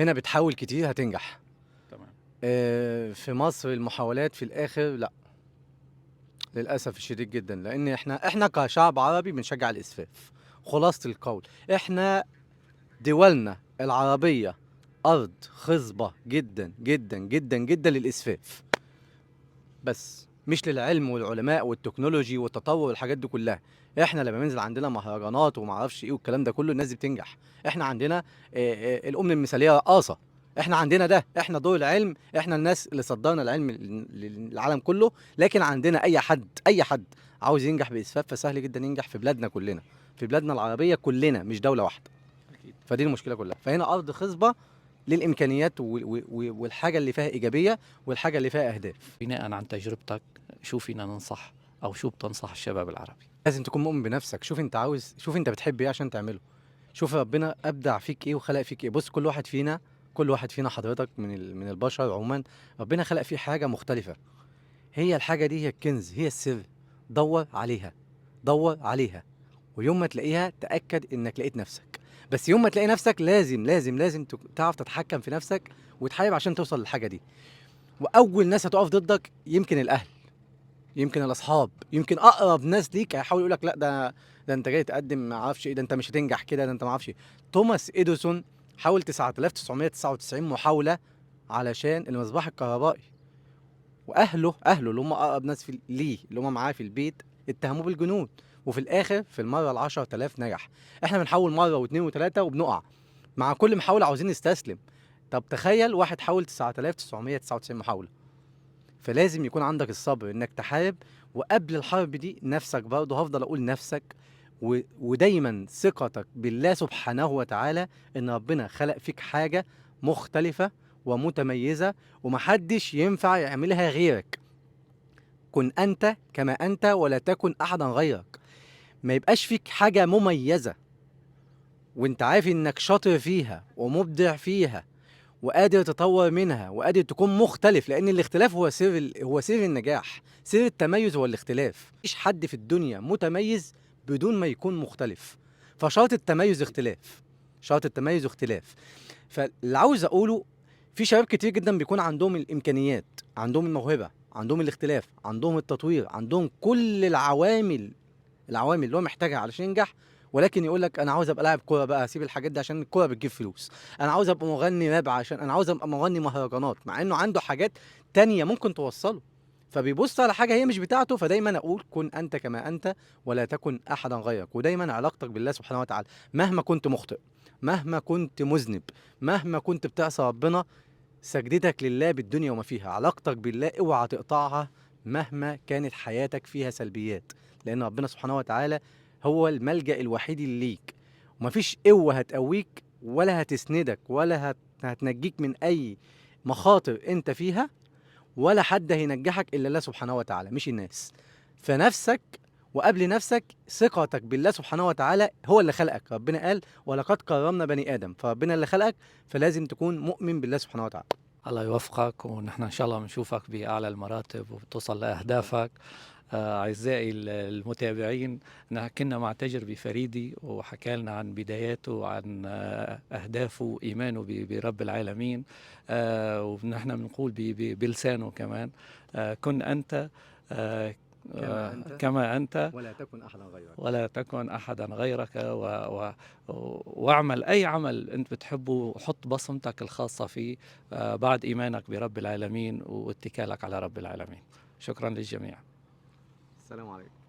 هنا بتحاول كتير هتنجح. تمام. في مصر المحاولات في الآخر لأ، للأسف الشديد جدًا، لإن إحنا كشعب عربي بنشجّع الإسفاف، خلاصة القول. إحنا دولنا العربية أرض خصبة جدًا، جدًا، جدًا، جدًا للإسفاف، بس مش للعلم والعلماء والتكنولوجي والتطوّر والحاجات دي كلّها. إحنا لمّا بينزل عندنا مهرجانات وما أعرفش إيه والكلام ده كلّه الناس دي بتنجح. إحنا عندنا الأم المثالية رقاصة، إحنا عندنا ده، إحنا ضوء العلم، إحنا الناس اللي صدّرنا العلم للعالم كلّه. لكن عندنا أي حد عاوز ينجح بإسفاف فسهل جدًا ينجح في بلادنا كلّنا، في بلادنا العربية كلّنا مش دولة واحدة. أكيد. فدي المشكلة كلّها. فهنا أرض خصبة للإمكانيات والحاجة اللي فيها إيجابية والحاجة اللي فيها أهداف. بناءً عن تجربتك شو فينا ننصح أو شو بتنصح الشباب العربي؟ لازم تكون مؤمن بنفسك. شوف انت بتحب ايه عشان تعمله. شوف ربنا ابدع فيك ايه وخلق فيك ايه. بص، كل واحد فينا حضرتك من البشر عموما، ربنا خلق فيه حاجه مختلفه. هي الحاجه دي هي الكنز، هي السر. دور عليها، دور عليها، ويوم ما تلاقيها تاكد انك لقيت نفسك. بس يوم ما تلاقي نفسك لازم لازم لازم تعرف تتحكم في نفسك وتحارب عشان توصل للحاجه دي. واول ناس هتقف ضدك يمكن الاهل، يمكن الاصحاب، يمكن اقرب ناس ليك هيحاولوا يقول لك لا، ده انت جاي تقدم ما اعرفش ايه، ده انت مش هتنجح كده، ده انت ما اعرفش ايه. توماس اديسون حاول 9999 محاوله علشان المصباح الكهربائي، واهله اللي هم اقرب ناس ليه، اللي هم معاه في البيت، اتهموه بالجنون. وفي الاخر في المره ال10000 نجح. احنا بنحاول مره واثنين وثلاثه وبنقع، مع كل محاوله عاوزين نستسلم. طب تخيل واحد حاول 9999 محاوله. فلازم يكون عندك الصبر انك تحارب. وقبل الحرب دي نفسك برضه، هفضل اقول نفسك ودايما ثقتك بالله سبحانه وتعالى ان ربنا خلق فيك حاجة مختلفة ومتميزة ومحدش ينفع يعملها غيرك. كن انت كما انت ولا تكن احدا غيرك. ما يبقاش فيك حاجة مميزة وانت عارف انك شاطر فيها ومبدع فيها وقادر تطور منها وقادر تكون مختلف. لان الاختلاف هو سر النجاح. سر التميز هو الاختلاف. مفيش حد في الدنيا متميز بدون ما يكون مختلف. فشرط التميز اختلاف، شرط التميز اختلاف. فاللي عاوز اقوله، في شباب كتير جدا بيكون عندهم الامكانيات، عندهم الموهبه، عندهم الاختلاف، عندهم التطوير، عندهم كل العوامل اللي هو محتاجها علشان ينجح. ولكن يقول لك انا عاوز ابقى لاعب كوره بقى، اسيب الحاجات دي عشان الكوره بتجيب فلوس. انا عاوز ابقى مغني راب عشان انا عاوز ابقى مغني مهرجانات، مع انه عنده حاجات تانية ممكن توصله. فبيبص على حاجه هي مش بتاعته. فدايما اقول كن انت كما انت ولا تكن احدا غيرك. ودايما علاقتك بالله سبحانه وتعالى، مهما كنت مخطئ، مهما كنت مذنب، مهما كنت بتعصى ربنا، سجدتك لله بالدنيا وما فيها، علاقتك بالله اوعى تقطعها مهما كانت حياتك فيها سلبيات. لان ربنا سبحانه وتعالى هو الملجأ الوحيد اللي ليك. ومفيش قوة هتقويك ولا هتسندك ولا هتنجيك من اي مخاطر انت فيها، ولا حد هينجحك الا الله سبحانه وتعالى مش الناس. فنفسك، وقبل نفسك ثقتك بالله سبحانه وتعالى. هو اللي خلقك، ربنا قال ولقد كرمنا بني ادم، فربنا اللي خلقك. فلازم تكون مؤمن بالله سبحانه وتعالى. الله يوفقك، ونحن إن شاء الله بنشوفك بأعلى المراتب وبتوصل ان شاء الله. لأهدافك. أعزائي المتابعين، كنا مع تجربة فريدي وحكى لنا عن بداياته وعن أهدافه وإيمانه برب العالمين. ونحن بنقول بلسانه كمان. كن أنت آه، كما انت كما أنت ولا تكن احدا غيرك. ولا تكن أحدا غيرك، واعمل أي عمل أنت بتحبه وحط بصمتك الخاصة فيه بعد إيمانك برب العالمين واتكالك على رب العالمين. شكرا للجميع. السلام عليكم.